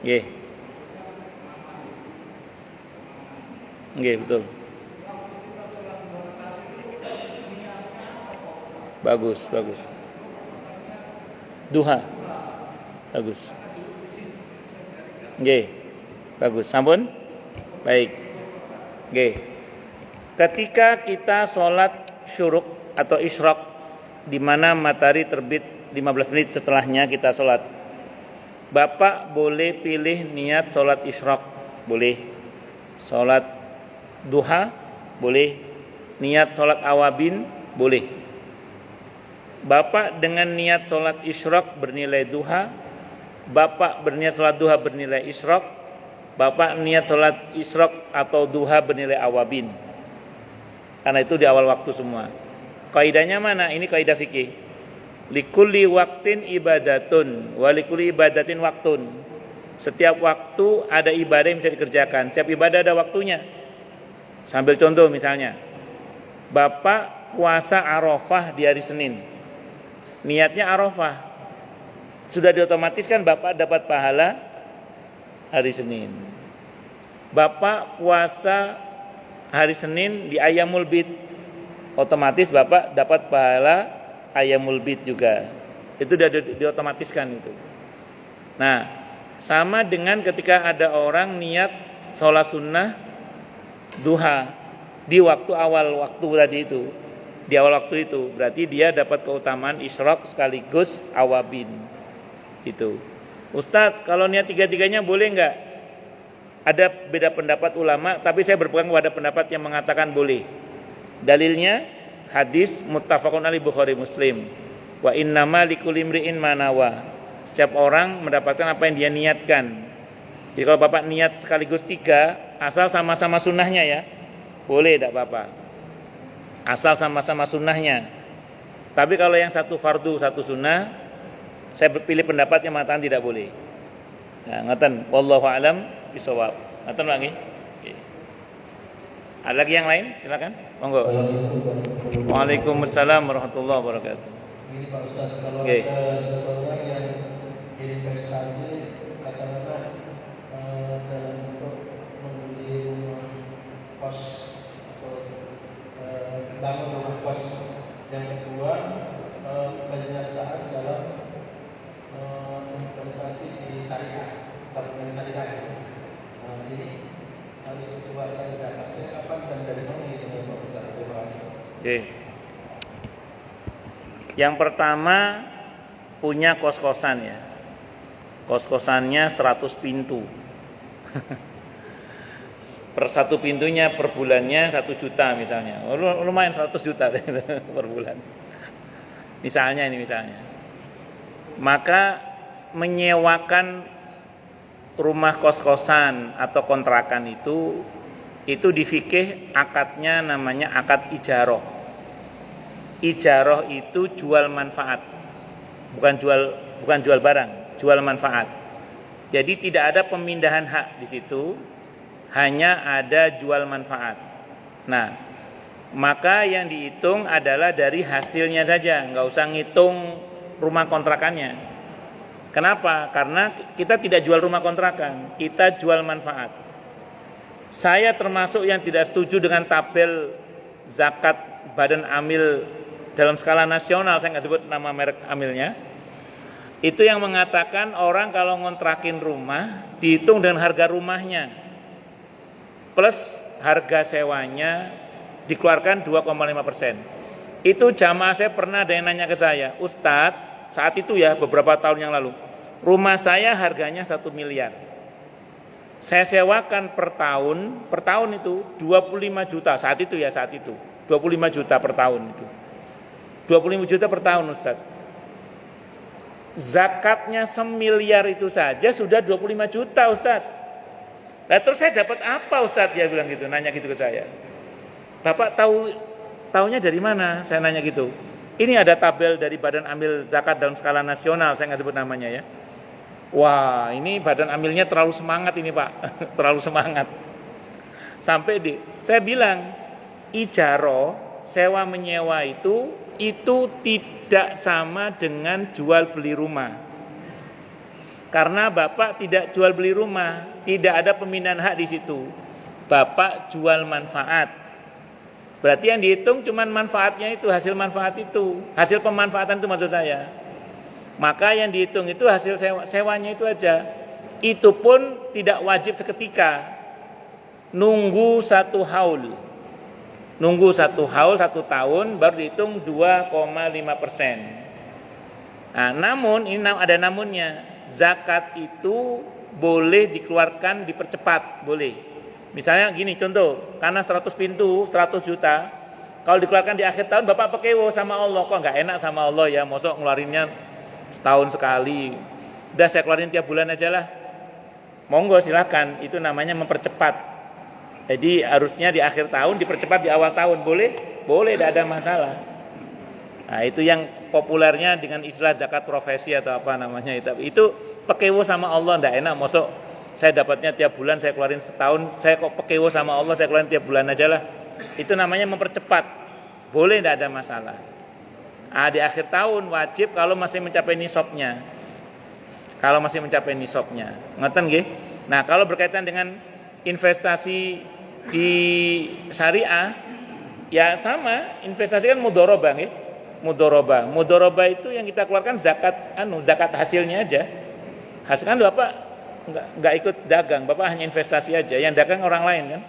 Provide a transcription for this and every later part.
Nggih. Nggih, betul. Bagus. Duha. Bagus. Nggih. Bagus. Sampun? Baik. Nggih. Ketika kita sholat syuruk atau isyraq, di mana matahari terbit 15 menit setelahnya kita sholat, Bapak boleh pilih niat sholat isyraq, boleh. Sholat duha, boleh. Niat sholat awabin, boleh. Bapak dengan niat sholat isyraq bernilai duha, Bapak berniat sholat duha bernilai isyraq, Bapak niat sholat isyraq atau duha bernilai awabin. Karena itu di awal waktu semua. Kaidahnya mana? Ini kaidah fikih. Likulli waktin ibadatun wa likulli ibadatin waktun. Setiap waktu ada ibadah yang bisa dikerjakan. Setiap ibadah ada waktunya. Sambil contoh misalnya, Bapak puasa Arafah di hari Senin. Niatnya Arafah. Sudah diotomatiskan Bapak dapat pahala hari Senin. Bapak puasa hari Senin di Ayyamul Bid, otomatis Bapak dapat pahala Ayyamul Bid juga. Itu sudah diotomatiskan itu. Nah, sama dengan ketika ada orang niat sholat sunnah duha di waktu awal waktu tadi itu, di awal waktu itu, berarti dia dapat keutamaan isyraq sekaligus awabin. Itu. Ustadz, kalau niat tiga-tiganya boleh enggak? Ada beda pendapat ulama, tapi saya berpegang pada pendapat yang mengatakan boleh. Dalilnya hadis muttafaqun alaih Bukhari Muslim. Wa innama likulli imri'in ma nawa. Setiap orang mendapatkan apa yang dia niatkan. Jadi kalau Bapak niat sekaligus 3, asal sama-sama sunnahnya ya, boleh tidak Bapak? Asal sama-sama sunnahnya. Tapi kalau yang satu fardu, satu sunnah, saya pilih pendapat yang mengatakan tidak boleh. Nah, ngeten, wallahu a'lam bisawab. Ngeten Pak nggih? Ada lagi yang lain? Silakan. Monggo. Waalaikumsalam warahmatullahi wabarakatuh. Ini Pak Ustaz, kalau ada seseorang yang berinvestasi katakanlah dalam bentuk membeli rumah kos atau bangun rumah kos, yang kedua penyertaan dalam investasi di syariah, tabungan syariah. Ini harus dikeluarkan zakatnya kapan dan dari mana itu Pak Ustaz? Terima kasih. Oke. Yang pertama punya kos-kosan ya. Kos-kosannya 100 pintu. Per satu pintunya per bulannya 1 juta misalnya. Lumayan 100 juta per bulan. Misalnya. Maka menyewakan rumah kos-kosan atau kontrakan itu di fikih akadnya namanya akad ijarah. Ijarah itu jual manfaat. Bukan jual barang, jual manfaat. Jadi tidak ada pemindahan hak di situ, hanya ada jual manfaat. Nah, maka yang dihitung adalah dari hasilnya saja, nggak usah ngitung rumah kontrakannya. Kenapa? Karena kita tidak jual rumah kontrakan, kita jual manfaat. Saya termasuk yang tidak setuju dengan tabel zakat badan amil dalam skala nasional, saya nggak sebut nama merek amilnya. Itu yang mengatakan orang kalau ngontrakin rumah dihitung dengan harga rumahnya plus harga sewanya dikeluarkan 2,5%. Itu jamaah saya pernah ada yang nanya ke saya, Ustadz, saat itu ya beberapa tahun yang lalu, rumah saya harganya 1 miliar. Saya sewakan per tahun itu 25 juta saat itu 25 juta per tahun itu. 25 juta per tahun Ustadz. Zakatnya 1 miliar itu saja sudah 25 juta Ustadz. Nah, terus saya dapat apa Ustadz? Dia bilang gitu, nanya gitu ke saya. Bapak tahunya dari mana? Saya nanya gitu. Ini ada tabel dari Badan Amil Zakat dalam skala nasional, saya nggak sebut namanya ya. Wah, ini badan amilnya terlalu semangat ini Pak, terlalu semangat. Saya bilang, ijarah, sewa menyewa itu tidak sama dengan jual beli rumah. Karena Bapak tidak jual beli rumah, tidak ada pemindahan hak di situ. Bapak jual manfaat. Berarti yang dihitung cuma manfaatnya itu, hasil manfaat itu, hasil pemanfaatan itu maksud saya. Maka yang dihitung itu hasil sewanya itu aja. Itu pun tidak wajib seketika. Nunggu 1 haul. Nunggu 1 haul 1 tahun baru dihitung 2,5%. Nah, namun ini ada namunnya. Zakat itu boleh dikeluarkan dipercepat, boleh. Misalnya gini contoh, karena 100 pintu, 100 juta, kalau dikeluarkan di akhir tahun Bapak pekewo sama Allah, kok nggak enak sama Allah ya, mosok ngeluarinnya setahun sekali. Udah saya keluarin tiap bulan aja lah. Monggo silakan, itu namanya mempercepat. Jadi harusnya di akhir tahun dipercepat di awal tahun, boleh? Boleh, tidak ada masalah. Nah, itu yang populernya dengan istilah zakat profesi atau apa namanya itu pekewo sama Allah, tidak enak, mosok saya dapatnya tiap bulan, saya keluarin setahun, saya kok pekewo sama Allah, saya keluarin tiap bulan aja lah. Itu namanya mempercepat. Boleh, tidak ada masalah. Nah, di akhir tahun wajib kalau masih mencapai nisabnya. Kalau masih mencapai nisabnya. Ngeten nggih? Nah, kalau berkaitan dengan investasi di syariah, ya sama, investasi kan mudharabah nggih. Mudharabah itu yang kita keluarkan zakat hasilnya aja. Hasil kan Bapak enggak ikut dagang, Bapak hanya investasi aja. Yang dagang orang lain kan.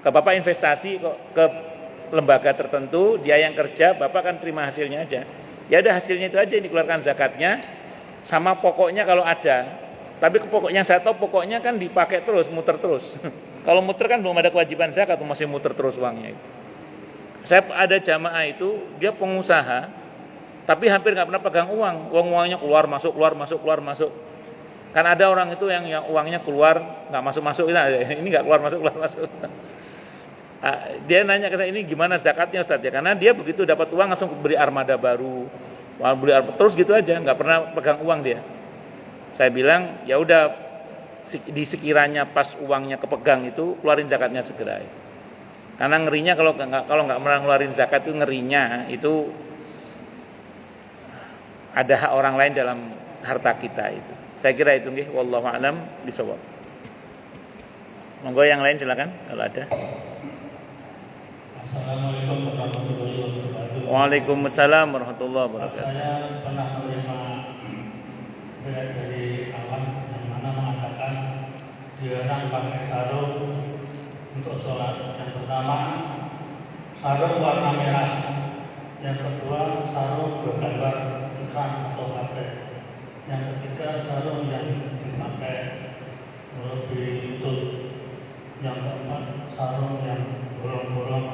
Ke Bapak investasi kok ke lembaga tertentu, dia yang kerja, Bapak kan terima hasilnya aja. Ya udah hasilnya itu aja yang dikeluarkan zakatnya sama pokoknya kalau ada. Tapi pokoknya saya tahu pokoknya kan dipakai terus, muter terus. Kalau muter kan belum ada kewajiban zakat, masih muter terus uangnya itu. Saya ada jamaah itu, dia pengusaha, tapi hampir nggak pernah pegang uang. Uangnya keluar masuk. Kan ada orang itu yang uangnya keluar nggak masuk. Ini nggak keluar masuk. Dia nanya ke saya, ini gimana zakatnya Ustaz ya? Karena dia begitu dapat uang langsung beli armada baru, terus gitu aja, nggak pernah pegang uang dia. Saya bilang ya udah, di sekiranya pas uangnya kepegang itu keluarin zakatnya segera. Karena ngerinya kalau nggak pernah ngeluarin zakat itu ngerinya itu ada hak orang lain dalam harta kita itu. Saya kira itu nggih, wallahu a'lam bishawab. Monggo yang lain silakan kalau ada. Assalamualaikum warahmatullahi wabarakatuh. Waalaikumsalam warahmatullahi wabarakatuh. Saya pernah menerima berat dari kawan yang mana mengatakan dilarang pakai sarung untuk sholat. Yang pertama, sarung warna merah. Yang kedua, sarung bergambar ikan atau batik. Yang ketiga, sarung yang dipakai lebih lutut. Yang keempat, sarung yang bolong-bolong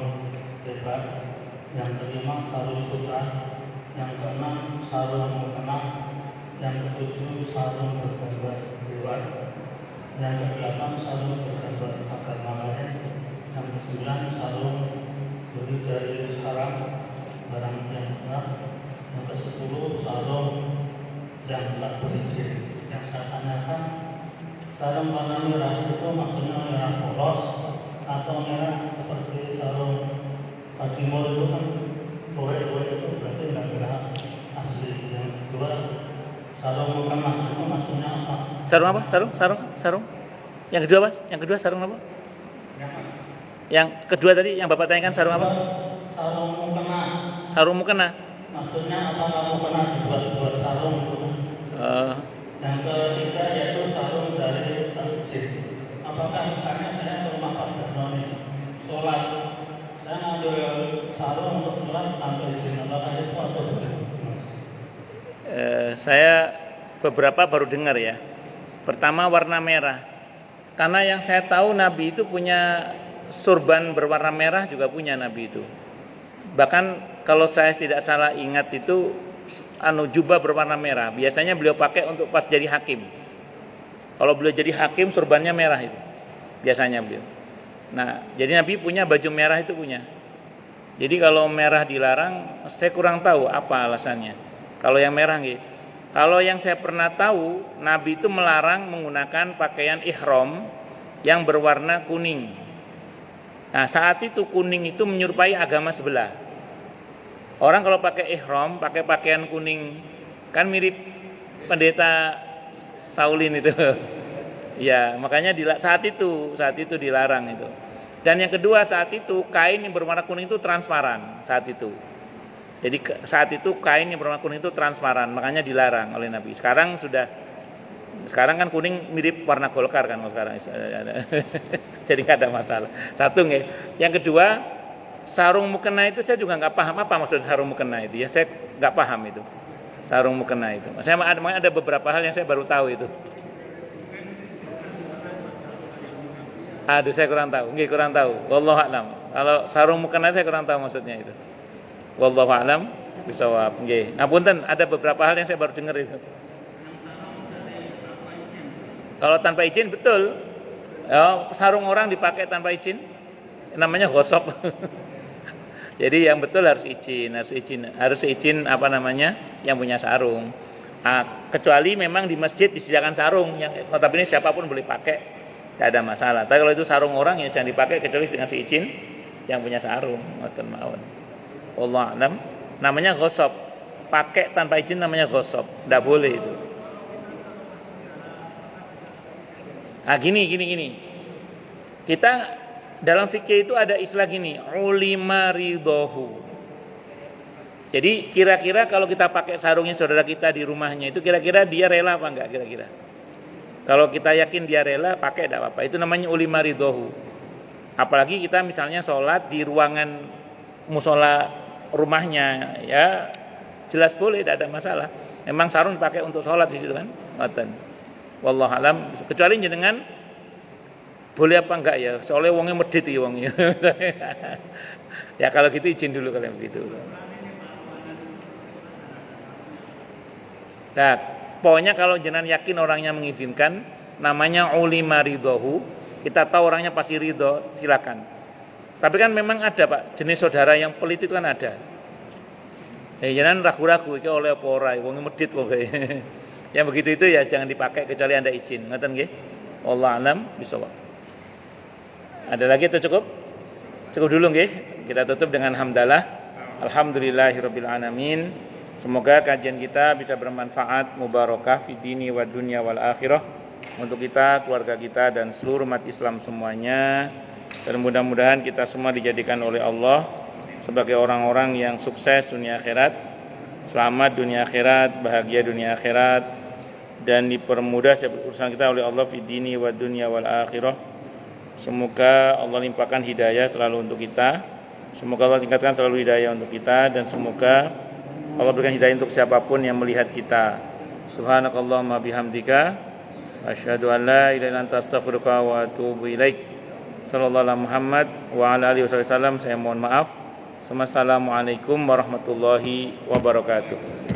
lebar. Yang kelima, sarung sutra. Yang keenam, sarung mukena. Yang ketujuh, sarung bergambar hewan. Yang kedelapan, sarung bergambar agama lain. Yang kesembilan, sarung beli dari haram barang yang benar. Yang kesepuluh, sarung yang tak berizin. Yang saya tanyakan, sarung warna merah itu maksudnya merah polos atau merah seperti sarung Timur itu kan korek-korek itu berarti nggak merah asli. Yang kedua, sarung mukena itu maksudnya apa? Sarung apa? Sarung. Yang kedua Mas? Yang kedua sarung apa? Yang kedua tadi yang Bapak tanyakan sarung apa? Sarung mukena. Sarung mukena. Maksudnya apakah mukena dibuat sarung itu? Yang ketiga yaitu sarung dari masjid. Apakah misalnya saya ke rumah Pak Darno sholat, saya ngambil sarung untuk sholat tanpa izin, apakah itu atau tidak? Saya beberapa baru dengar ya. Pertama warna merah. Karena yang saya tahu Nabi itu punya surban berwarna merah, juga punya Nabi itu. Bahkan kalau saya tidak salah ingat itu jubah berwarna merah. Biasanya beliau pakai untuk pas jadi hakim. Kalau beliau jadi hakim surbannya merah itu. Biasanya beliau. Nah, jadi Nabi punya baju merah itu punya. Jadi kalau merah dilarang, saya kurang tahu apa alasannya. Kalau yang merah gitu. Kalau yang saya pernah tahu, Nabi itu melarang menggunakan pakaian ihram yang berwarna kuning. Nah, saat itu kuning itu menyerupai agama sebelah. Orang kalau pakai ihram, pakai pakaian kuning, kan mirip pendeta Saulin itu. Ya, makanya saat itu dilarang itu. Dan yang kedua, saat itu kain yang berwarna kuning itu transparan saat itu. Jadi saat itu kain yang berwarna kuning itu transparan, makanya dilarang oleh Nabi. Sekarang kan kuning mirip warna Golkar kan sekarang. Jadi nggak ada masalah. Satu nggih. Yang kedua, sarung mukena itu saya juga nggak paham apa maksud sarung mukena itu. Ya saya nggak paham itu. Sarung mukena itu. Saya ada beberapa hal yang saya baru tahu itu. Aduh, saya kurang tahu. Nggih, kurang tahu. Wallahu a'lam. Kalau sarung mukena saya kurang tahu maksudnya itu. Wallahu a'lam bishawab. Nggih. Ngapunten, ada beberapa hal yang saya baru dengar itu. Kalau tanpa izin betul. Ya, sarung orang dipakai tanpa izin namanya ghosab. Jadi yang betul harus izin apa namanya? Yang punya sarung. Kecuali memang di masjid disediakan sarung yang notabene siapapun boleh pakai. Tidak ada masalah. Tapi kalau itu sarung orang ya jangan dipakai kecuali dengan seizin yang punya sarung. Ngoten mawon. Wallahu a'lam. Namanya ghosab. Pakai tanpa izin namanya ghosab. Tidak boleh itu. Gini. Kita dalam fikih itu ada istilah gini, ulima ridhohu. Jadi kira-kira kalau kita pakai sarungnya saudara kita di rumahnya itu kira-kira dia rela apa enggak kira-kira? Kalau kita yakin dia rela, pakai tidak apa-apa. Itu namanya ulima ridhohu. Apalagi kita misalnya sholat di ruangan musola rumahnya, ya jelas boleh, tidak ada masalah. Memang sarung dipakai untuk sholat di situ kan. Wallahu alam. Kecuali jenengan boleh apa enggak ya? Soalnya wongnya medit ya wongnya. Ya kalau gitu izin dulu kalau begitu. Nah, pokoknya kalau jenengan yakin orangnya mengizinkan, namanya ulima ridhohu, kita tahu orangnya pasti ridho, silakan. Tapi kan memang ada Pak, jenis saudara yang pelit itu kan ada. Jangan ragu-ragu, iki oleh apa ora, wong medit pokoke. Yang begitu itu ya jangan dipakai kecuali Anda izin. Ngoten nggih? Wallahu alam bishawab. Ada lagi atau cukup? Cukup dulu nggih. Kita tutup dengan hamdalah. Alhamdulillahirabbil alamin. Semoga kajian kita bisa bermanfaat, mubarakah fi dini wa dunya wal akhirah untuk kita, keluarga kita dan seluruh umat Islam semuanya. Dan mudah-mudahan kita semua dijadikan oleh Allah sebagai orang-orang yang sukses dunia akhirat, selamat dunia akhirat, bahagia dunia akhirat, dan dipermudah urusan kita oleh Allah fi dini wa dunya wal akhirah. Semoga Allah limpahkan hidayah selalu untuk kita. Semoga Allah tingkatkan selalu hidayah untuk kita, dan semoga Allah berikan hidayah untuk siapapun yang melihat kita. Subhanakallahumma bihamdika asyhadu an la ilaha illa anta astaghfiruka wa atubu ilaik. Sallallahu alaihi Muhammad wa ala alihi wasallam. Saya mohon maaf. Assalamualaikum warahmatullahi wabarakatuh.